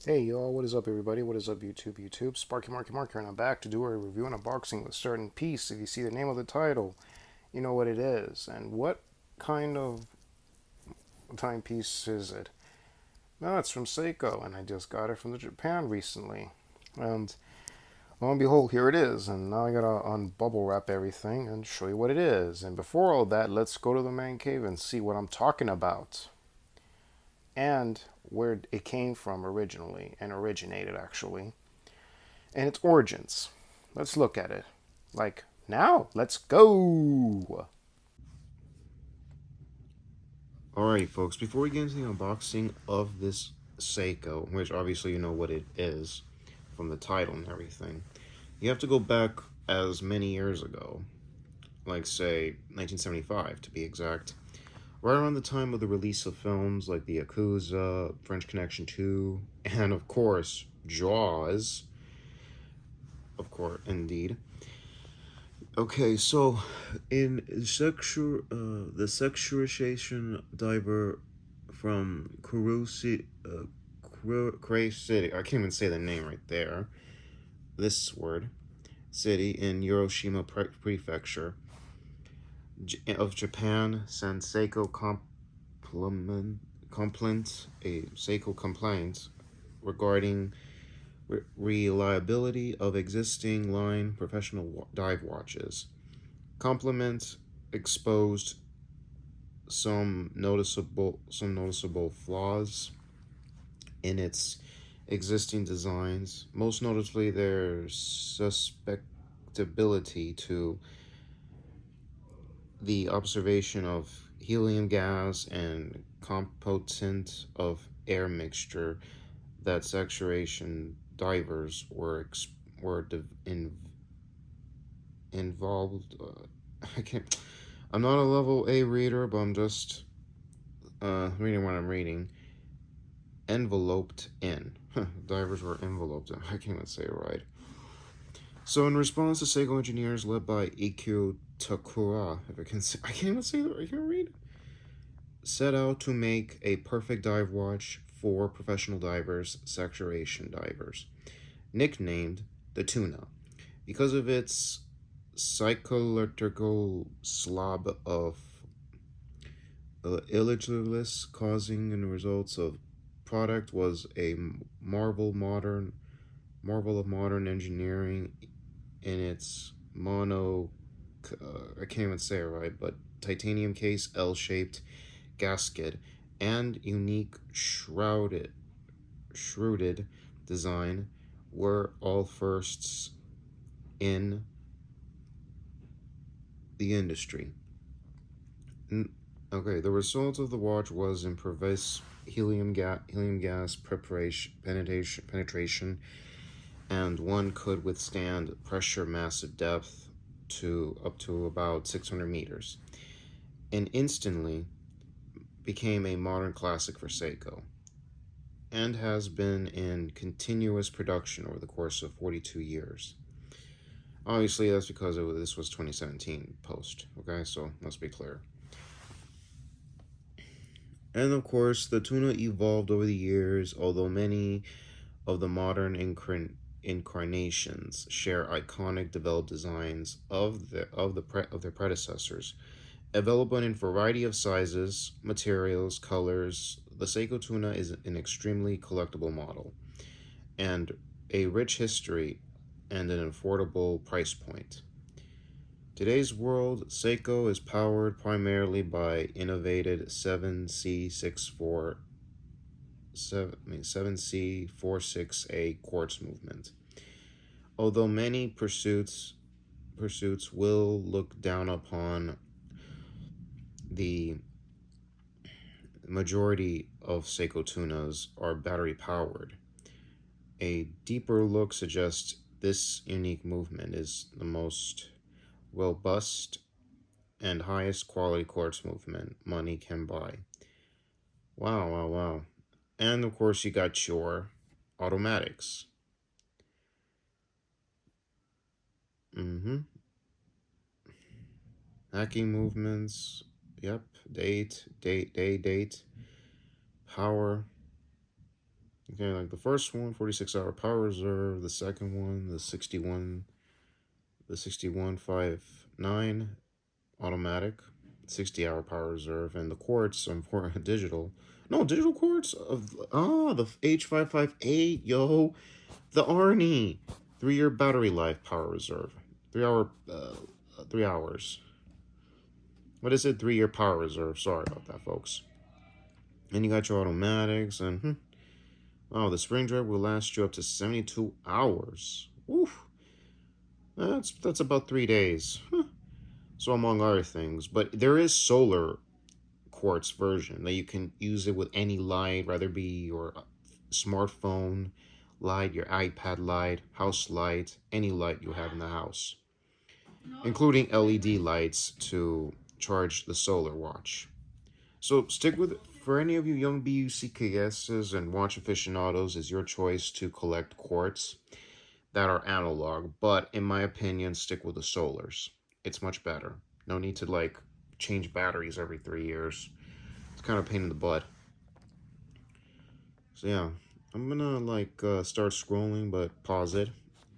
Hey y'all, what is up everybody? What is up YouTube? Sparky Marky Marker, and I'm back to do a review and unboxing with a certain piece. If you see the name of the title, you know what it is. And what kind of timepiece is it? No, it's from Seiko, and I just got it from Japan recently. And lo and behold, here it is. And now I gotta unbubble wrap everything and show you what it is. And before all that, let's go to the man cave and see what I'm talking about. And where it came from originally, and originated actually, and its origins. Let's look at it. Like, now, let's go! Alright, folks, before we get into the unboxing of this Seiko, which obviously you know what it is from the title and everything, you have to go back as many years ago, like, say, 1975 to be exact, right around the time of the release of films like The Yakuza, French Connection 2, and of course, Jaws, of course, indeed. Okay, so in the sexualization diver from Kure City, I can't even say the name right there. This word, city in Hiroshima Prefecture of Japan, sent Seiko a Seiko complaint regarding reliability of existing line professional dive watches. Compliment exposed some noticeable flaws in its existing designs, most notably their susceptibility to the observation of helium gas and component of air mixture that saturation divers involved. I can't. I'm not a level A reader, but I'm just reading what I'm reading. Enveloped in. Divers were enveloped in. I can't even say it right. So, in response, the Seiko engineers, led by Ikkyo Takura, if I can say, I can't even say that. I can't read. Set out to make a perfect dive watch for professional divers, saturation divers, nicknamed the Tuna, because of its psychological slab of illegibility causing and results of product was a marvel of modern engineering in its I can't even say it right, but titanium case, L-shaped gasket, and unique shrouded design were all firsts in the industry. Okay, the result of the watch was improvised helium gas penetration, and one could withstand pressure massive depth to up to about 600 meters, and instantly became a modern classic for Seiko, and has been in continuous production over the course of 42 years. Obviously, that's because this was 2017 post, okay, so let's be clear. And of course, the Tuna evolved over the years, although many of the modern incarnations share iconic developed designs of their predecessors. Available in a variety of sizes, materials, colors, the Seiko Tuna is an extremely collectible model and a rich history and an affordable price point. Today's world, Seiko is powered primarily by innovative 7C46A quartz movement. Although many pursuits will look down upon the majority of Seiko Tunas are battery powered, a deeper look suggests this unique movement is the most robust and highest quality quartz movement money can buy. Wow, wow, wow. And of course, you got your automatics. Mm-hmm. Hacking movements. Yep. Date. Power. Okay, like the first one, 46-hour power reserve. The second one, the 6159 automatic, 60-hour power reserve, and the quartz important digital. No, digital quartz of the H558, yo, the Arnie, 3-year battery life power reserve, 3 hours. What is it? 3-year power reserve. Sorry about that, folks. And you got your automatics, and oh, the spring drive will last you up to 72 hours. Oof. That's about 3 days. So among other things, but there is solar quartz version that you can use it with any light, whether it be your smartphone light, your iPad light, house light, any light you have in the house, including LED lights to charge the solar watch. So stick with it. For any of you young BUCKSs and watch aficionados, it's your choice to collect quartz that are analog, but in my opinion, stick with the solars. It's much better. No need to like change batteries every 3 years. It's kind of a pain in the butt. So yeah, I'm gonna like start scrolling, but pause it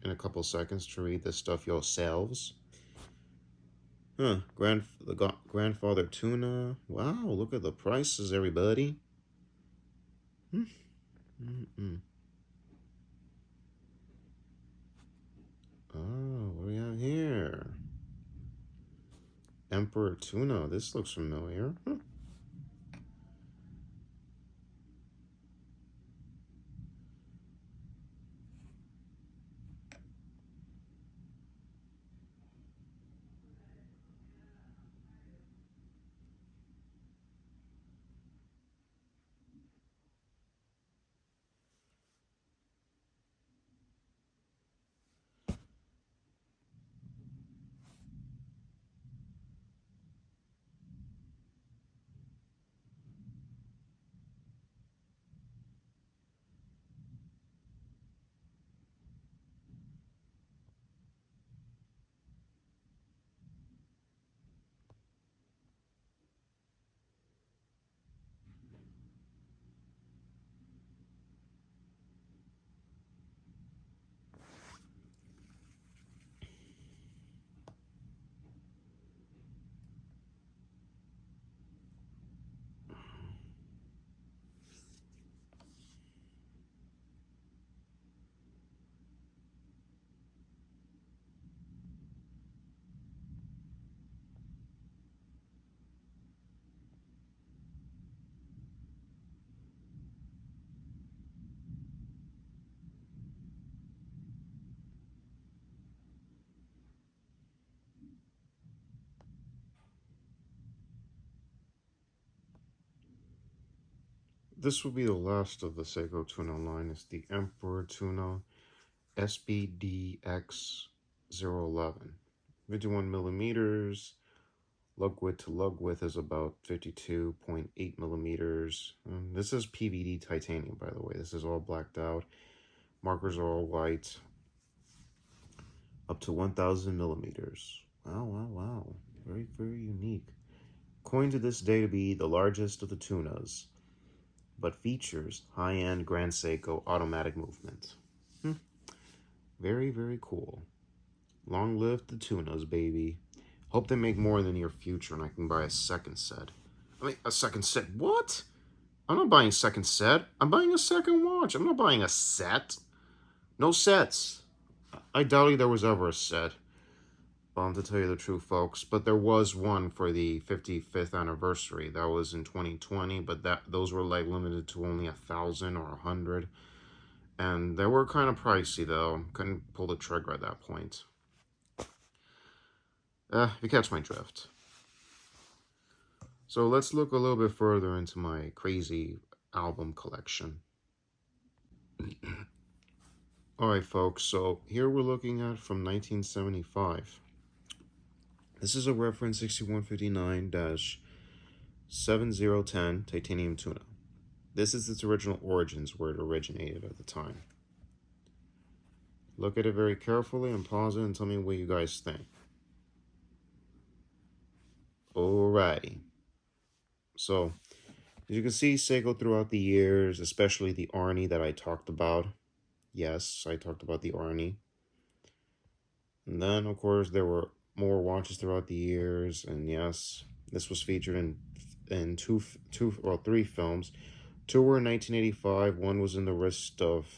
in a couple seconds to read this stuff yourselves. Grandfather Tuna. Wow, look at the prices, everybody. Oh, what do we have here? Emperor Tuna. This looks familiar. This will be the last of the Seiko Tuna line. It's the Emperor Tuna SBDX011. 51 millimeters. Lug width to lug width is about 52.8 millimeters. This is PVD titanium, by the way. This is all blacked out. Markers are all white. Up to 1,000 millimeters. Wow, wow, wow. Very, very unique. Coined to this day to be the largest of the tunas, but features high-end Grand Seiko automatic movement. Very, very cool. Long live the tunas, baby. Hope they make more in the near future and I can buy a second set. I mean, a second set? What? I'm not buying a second set. I'm buying a second watch. I'm not buying a set. No sets. I doubted there was ever a set. To tell you the truth, folks, but there was one for the 55th anniversary. That was in 2020, but those were like limited to only 1,000 or 100, and they were kind of pricey though. Couldn't pull the trigger at that point. You catch my drift. So let's look a little bit further into my crazy album collection. Alright folks, so here we're looking at from 1975. This is a reference 6159-7010 titanium tuna. This is its original origins, where it originated at the time. Look at it very carefully and pause it and tell me what you guys think. Alrighty. So, As you can see, Seiko throughout the years, especially the Arnie that I talked about. Yes, I talked about the Arnie. And then, of course, there were more watches throughout the years. And yes, this was featured in three films. Two were in 1985. One was in the wrist of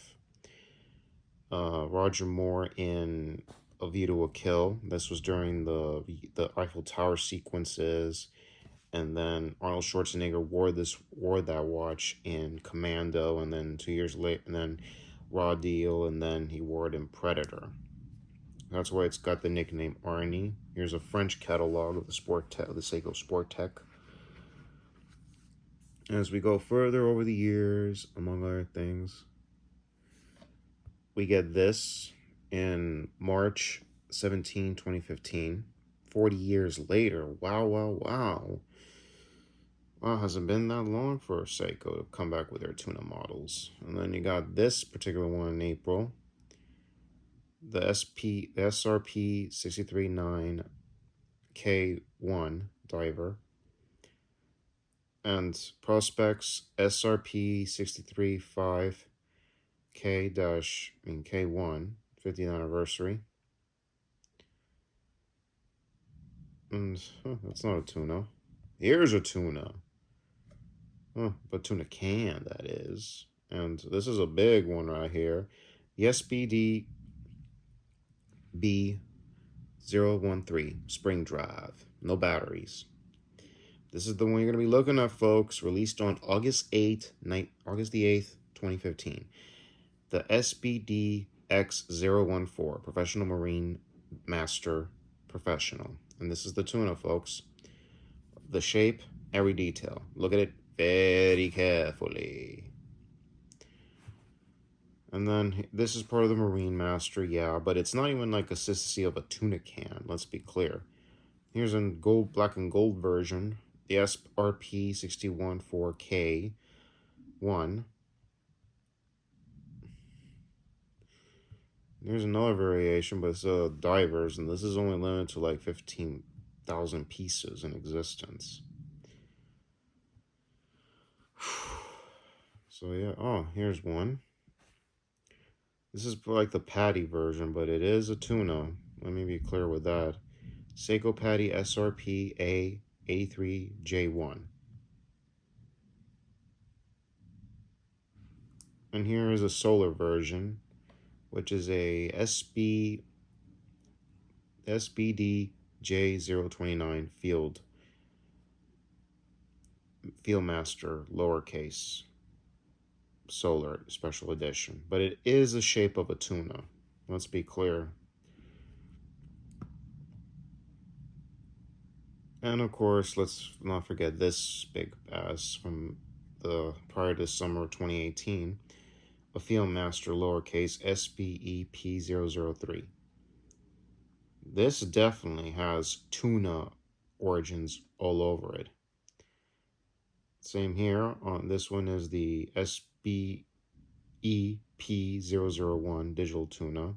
Roger Moore in A View to a Kill. This was during the Eiffel Tower sequences. And then Arnold Schwarzenegger wore that watch in Commando, and then 2 years later, and then Raw Deal, and then he wore it in Predator. That's why it's got the nickname Arnie. Here's a French catalog of the Seiko Sport Tech. As we go further over the years, among other things, we get this in March 17, 2015. 40 years later. Wow, wow, wow. Wow, hasn't been that long for Seiko to come back with their Tuna models. And then you got this particular one in April. The SRP 639 K1 diver. And Prospex SRP 635 K1 50th anniversary. And that's not a tuna. Here's a tuna. But tuna can, that is. And this is a big one right here. The SBDB013 spring drive. No batteries. This is the one you're going to be looking at, folks. Released on August the 8th, 2015. The SBDX014, Professional Marine Master Professional. And this is the tuna, folks. The shape, every detail. Look at it very carefully. And then this is part of the MarineMaster, yeah, but it's not even like consistency of a tuna can, let's be clear. Here's a black and gold version, the SRP 614K1. There's another variation, but it's divers, and this is only limited to like 15,000 pieces in existence. So yeah, oh, here's one. This is like the patty version, but it is a tuna. Let me be clear with that. Seiko Patty SRP A83J1. And here is a solar version, which is a SBDJ029 Fieldmaster lowercase solar special edition, but it is the shape of a tuna. Let's be clear. And of course, let's not forget this big ass from the prior to summer 2018, a Fieldmaster lowercase SBEP003. This definitely has tuna origins all over it. Same here. On this one is the SBEP001 digital tuna.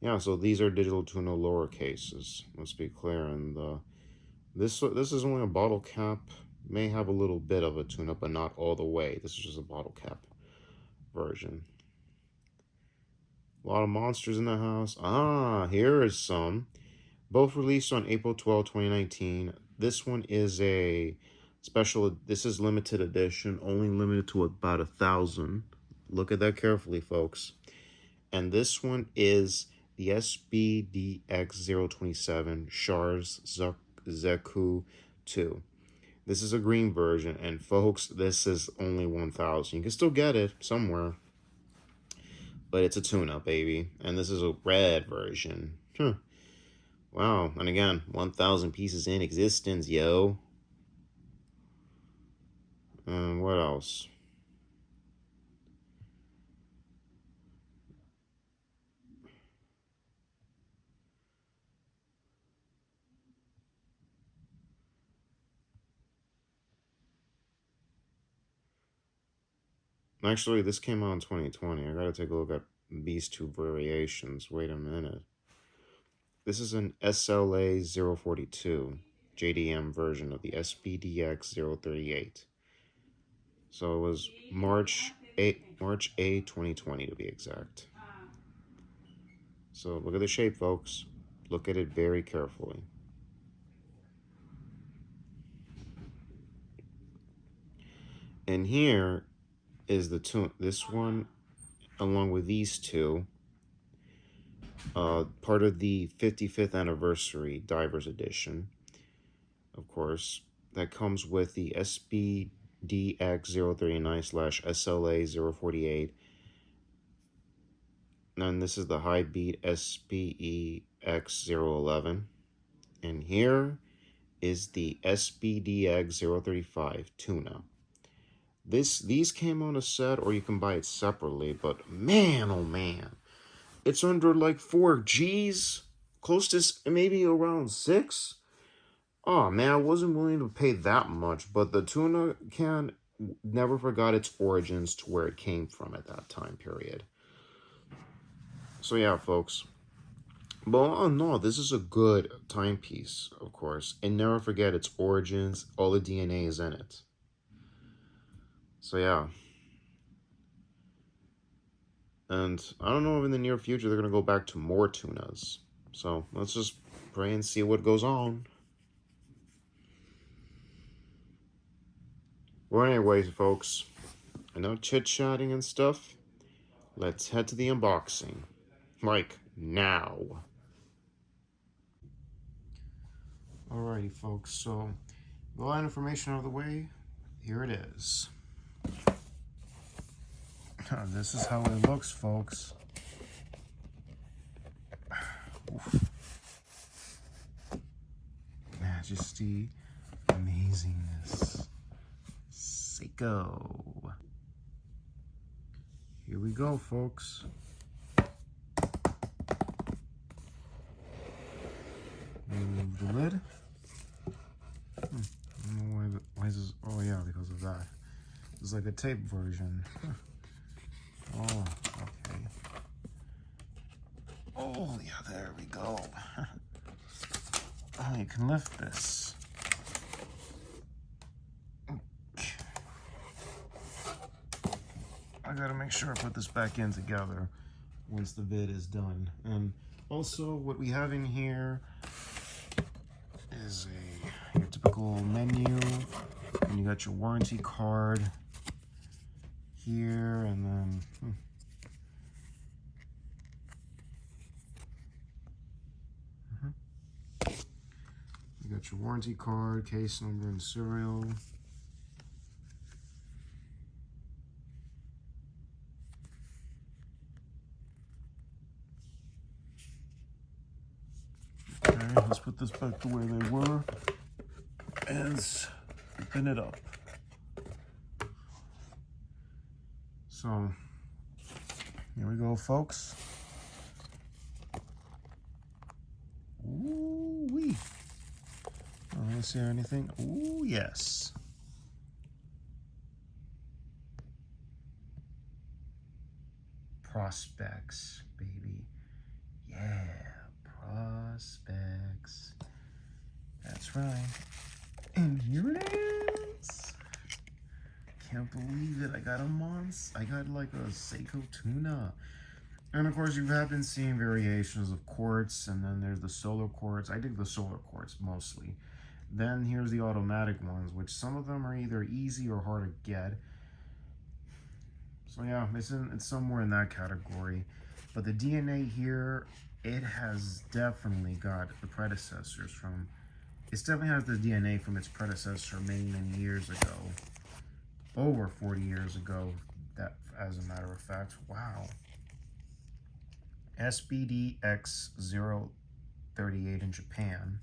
Yeah, so these are digital tuna lower cases. Let's be clear. And this is only a bottle cap. May have a little bit of a tuna, but not all the way. This is just a bottle cap version. A lot of monsters in the house. Ah, here is some. Both released on April 12, 2019. This one is a special. This is limited edition, only limited to about 1,000. Look at that carefully, folks. And this one is the SBDX027 Shars Zeku 2. This is a green version, and folks, this is only 1,000. You can still get it somewhere, but it's a tuna, baby. And this is a red version. Wow, and again, 1,000 pieces in existence, yo. And what else? Actually, this came out in 2020. I gotta take a look at these two variations. Wait a minute. This is an SLA042 JDM version of the SBDX038. So it was March 8, 2020 to be exact. So look at the shape, folks. Look at it very carefully. And here is the tuna. This one, along with these two, part of the 55th anniversary Divers Edition, of course, that comes with the SBDX039/SLA048. And this is the high beat SBEX011. And here is the SBDX035 Tuna. These came on a set, or you can buy it separately, but man, oh man, it's under like 4 G's, close to maybe around 6. Oh man, I wasn't willing to pay that much, but the tuna can never forgot its origins to where it came from at that time period. So yeah, folks. But oh no, this is a good timepiece, of course, and never forget its origins. All the DNA is in it. So yeah. And I don't know if in the near future they're going to go back to more tunas. So let's just pray and see what goes on. Well, anyways, folks, enough chit-chatting and stuff. Let's head to the unboxing. Like, now. Alrighty, folks, so with all that information out of the way, here it is. This is how it looks, folks. Oof. Majesty, amazingness. Seiko. Here we go, folks. Remove the lid. I don't know why is this? Oh yeah, because of that. It's like a tape version. Oh, okay. Oh yeah, there we go. Oh, you can lift this. Okay. I gotta make sure I put this back in together once the vid is done. And also, what we have in here is your typical menu, and you got your warranty card here, and then you got your warranty card, case number, and serial. Okay, let's put this back the way they were and spin it up. So, here we go, folks. Ooh-wee. Oh, let me see anything. Ooh, yes. Prospex, baby. Yeah, Prospex. That's right. And here it is. Can't believe it. I got like a Seiko Tuna. And of course, you have been seeing variations of quartz, and then there's the solar quartz. I dig the solar quartz mostly. Then here's the automatic ones, which some of them are either easy or hard to get. So yeah, it's somewhere in that category. But the DNA here, it has definitely got the predecessors from. It definitely has the DNA from its predecessor many years ago. Over 40 years ago, that as a matter of fact. Wow. SBDX038 in Japan.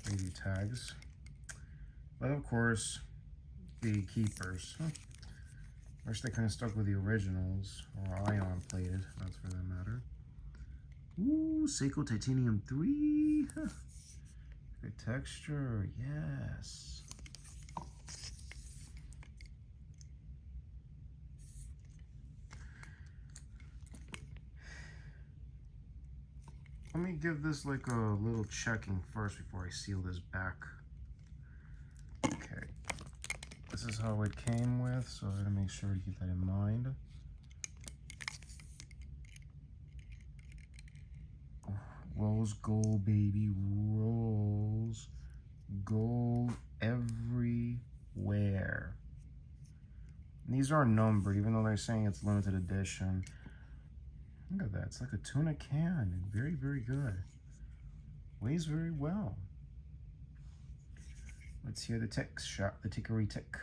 Radio tags. But of course, the keepers. Wish they kind of stuck with the originals, or ion plated, that's for that matter. Ooh, Seiko Titanium 3. Good texture, yes. Let me give this like a little checking first before I seal this back. Okay. This this is how it came with, so I'm gonna make sure to keep that in mind. Rose gold, baby, rose gold everywhere. And these are numbered, even though they're saying it's limited edition. Look at that, it's like a tuna can. Very, very good. Weighs very well. Let's hear the tick shot, the tickery tick.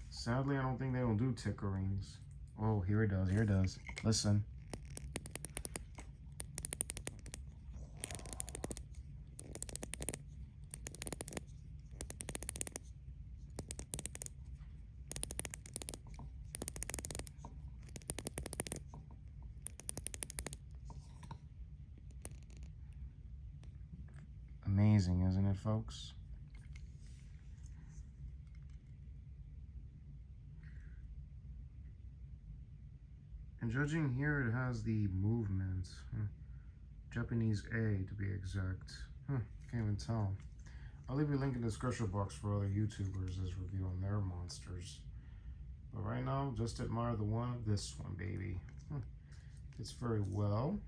Sadly, I don't think they don't do tickerings. Oh, here it does, here it does. Listen. Amazing, isn't it, folks? And judging here, it has the movement. Japanese A, to be exact. Can't even tell. I'll leave a link in the description box for other YouTubers that's reviewing their monsters. But right now, just admire the one, this one, baby. Fits very well.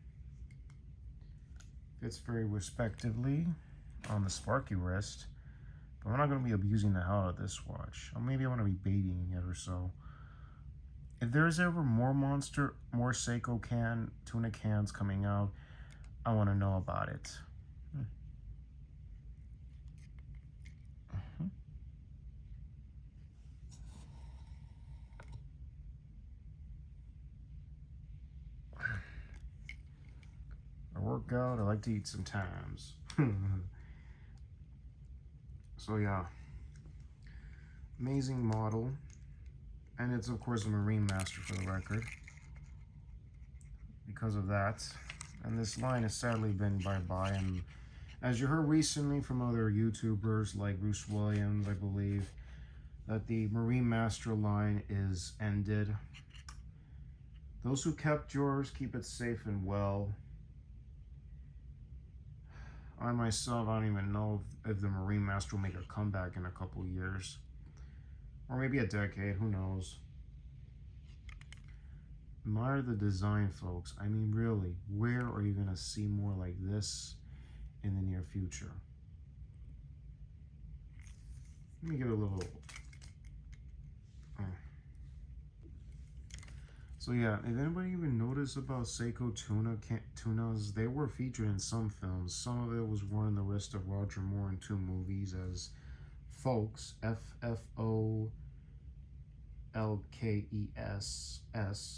Fits very respectively on the Sparky wrist. But I'm not going to be abusing the hell out of this watch. Or maybe I want to be babying it or so. If there's ever more Seiko tuna cans coming out, I want to know about it. I work out, I like to eat sometimes. So yeah, amazing model. And it's of course a MarineMaster for the record. Because of that. And this line has sadly been bye-bye. And as you heard recently from other YouTubers like Bruce Williams, I believe, that the MarineMaster line is ended. Those who kept yours, keep it safe and well. I myself, I don't even know if the MarineMaster will make a comeback in a couple years. Or maybe a decade, who knows. Admire the design, folks. I mean, really, where are you going to see more like this in the near future? Let me get a little... So yeah, if anybody even noticed about Seiko tunas, they were featured in some films. Some of it was worn the wrist of Roger Moore in 2 movies as Folks, Folkes,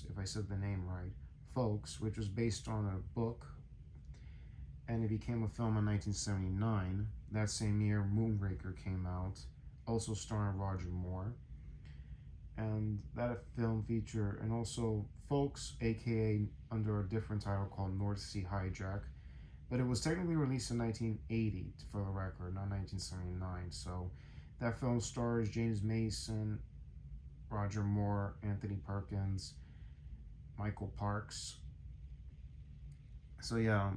if I said the name right, Folks, which was based on a book, and it became a film in 1979. That same year, Moonraker came out, also starring Roger Moore. And that film feature, and also Folks, aka under a different title called North Sea Hijack, but it was technically released in 1980 for the record, not 1979. So that film stars James Mason, Roger Moore, Anthony Perkins, Michael Parks. So yeah,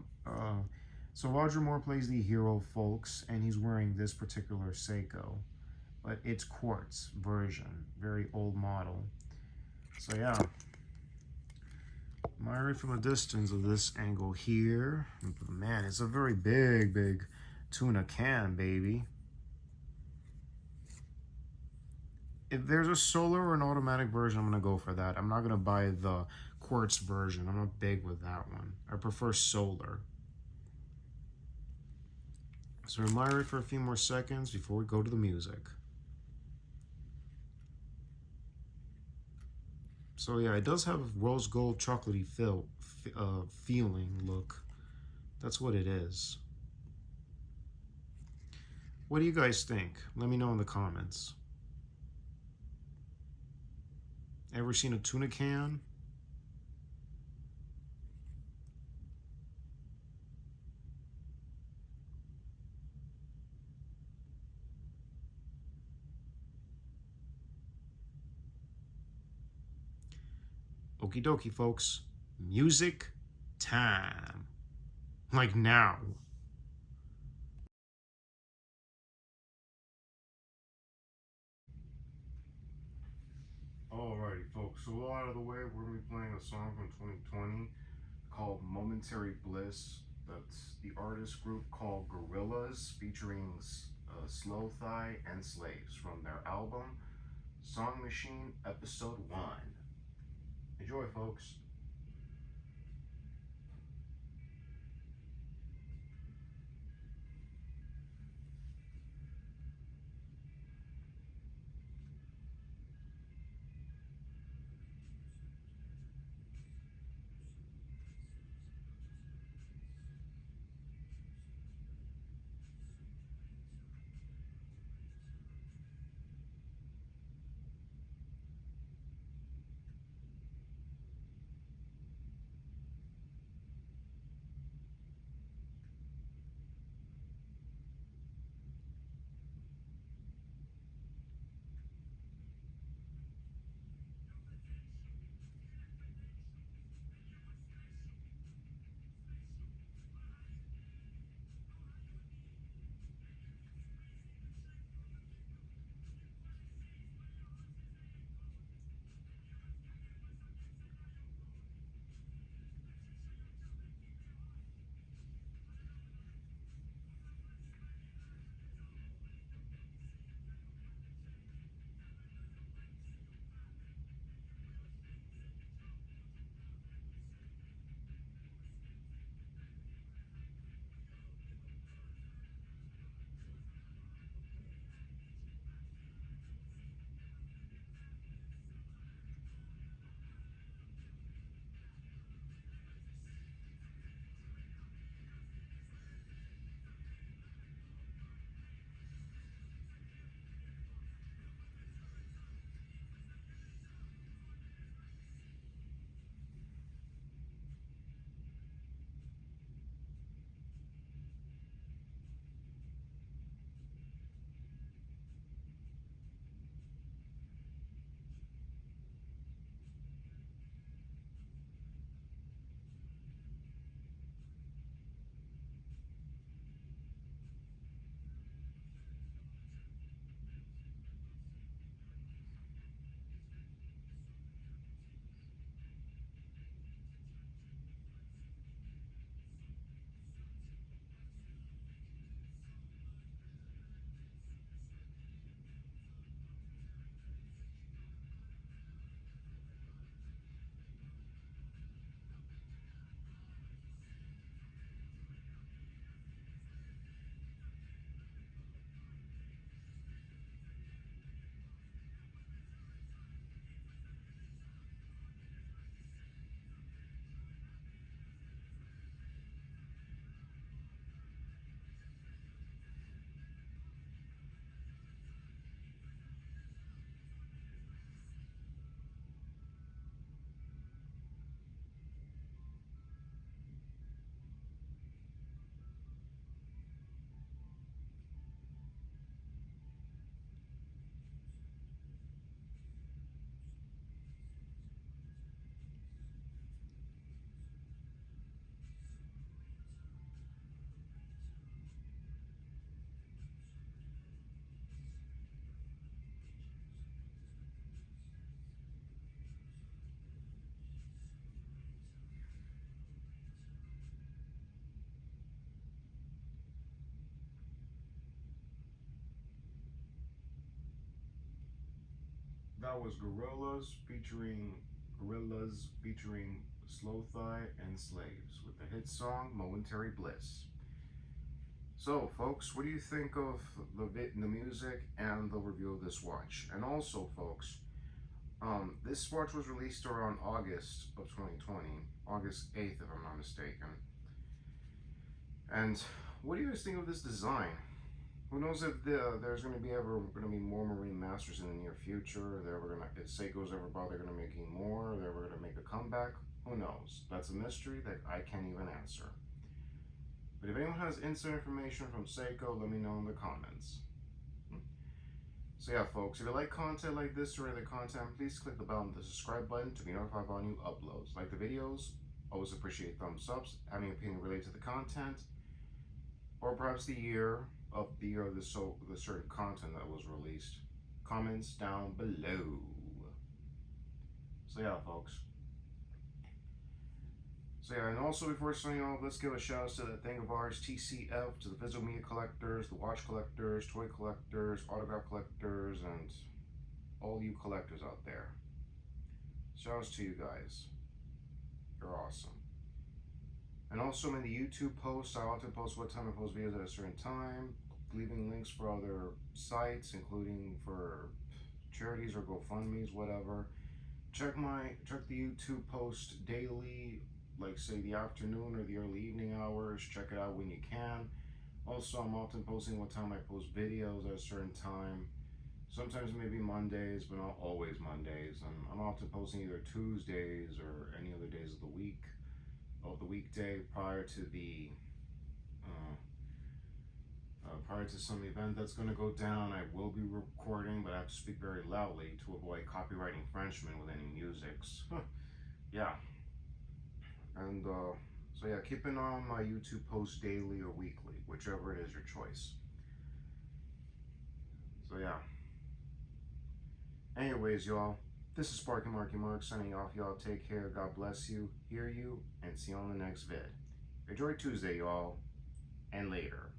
so Roger Moore plays the hero Folks, and he's wearing this particular Seiko. But it's quartz version, very old model. So yeah, admire it from a distance of this angle here. Man, it's a very big tuna can, baby. If there's a solar or an automatic version, I'm gonna go for that. I'm not gonna buy the quartz version. I'm not big with that one. I prefer solar. So admire it for a few more seconds before we go to the music. So yeah, it does have a rose gold chocolatey feeling look. That's what it is. What do you guys think? Let me know in the comments. Ever seen a tuna can? Okie dokie, folks. Music time. Like now. Alrighty, folks, so all out of the way, we're going to be playing a song from 2020 called Momentary Bliss. That's the artist group called Gorillaz, featuring Slow Thigh and Slaves from their album Song Machine Episode 1. Enjoy, folks. That was Gorillaz featuring Slow Thigh and Slaves with the hit song Momentary Bliss. So, folks, what do you think of the music and the review of this watch? And also, folks, this watch was released around August of 2020, August 8th, if I'm not mistaken. And what do you guys think of this design? Who knows if there's going to be more MarineMasters in the near future? If Seiko's ever bother going to making more? They're ever going to make a comeback? Who knows? That's a mystery that I can't even answer. But if anyone has inside information from Seiko, let me know in the comments. So yeah, folks, if you like content like this or other content, please click the bell on the subscribe button to be notified about new uploads. Like the videos, always appreciate thumbs ups, having an opinion related to the content, or perhaps the year of the certain content that was released. Comments down below. So yeah, folks. So yeah, and also before signing off, let's give a shout out to that thing of ours, TCF, to the physical media collectors, the watch collectors, toy collectors, autograph collectors, and all you collectors out there. Shout outs to you guys. You're awesome. And also in the YouTube posts, I often post what time I post videos at a certain time, leaving links for other sites, including for charities or GoFundMe's, whatever. Check the YouTube post daily, like say the afternoon or the early evening hours. Check it out when you can. Also, I'm often posting what time I post videos at a certain time. Sometimes maybe Mondays, but not always Mondays. And I'm often posting either Tuesdays or any other days of the week, of the weekday prior to some event that's going to go down. I will be recording, but I have to speak very loudly to avoid copyright infringement with any musics. Yeah. And so yeah, keep an eye on my YouTube posts daily or weekly, whichever it is your choice. So yeah. Anyways, y'all, this is Sparky Marky Mark signing off. Y'all take care. God bless you, hear you, and see you on the next vid. Enjoy Tuesday, y'all, and later.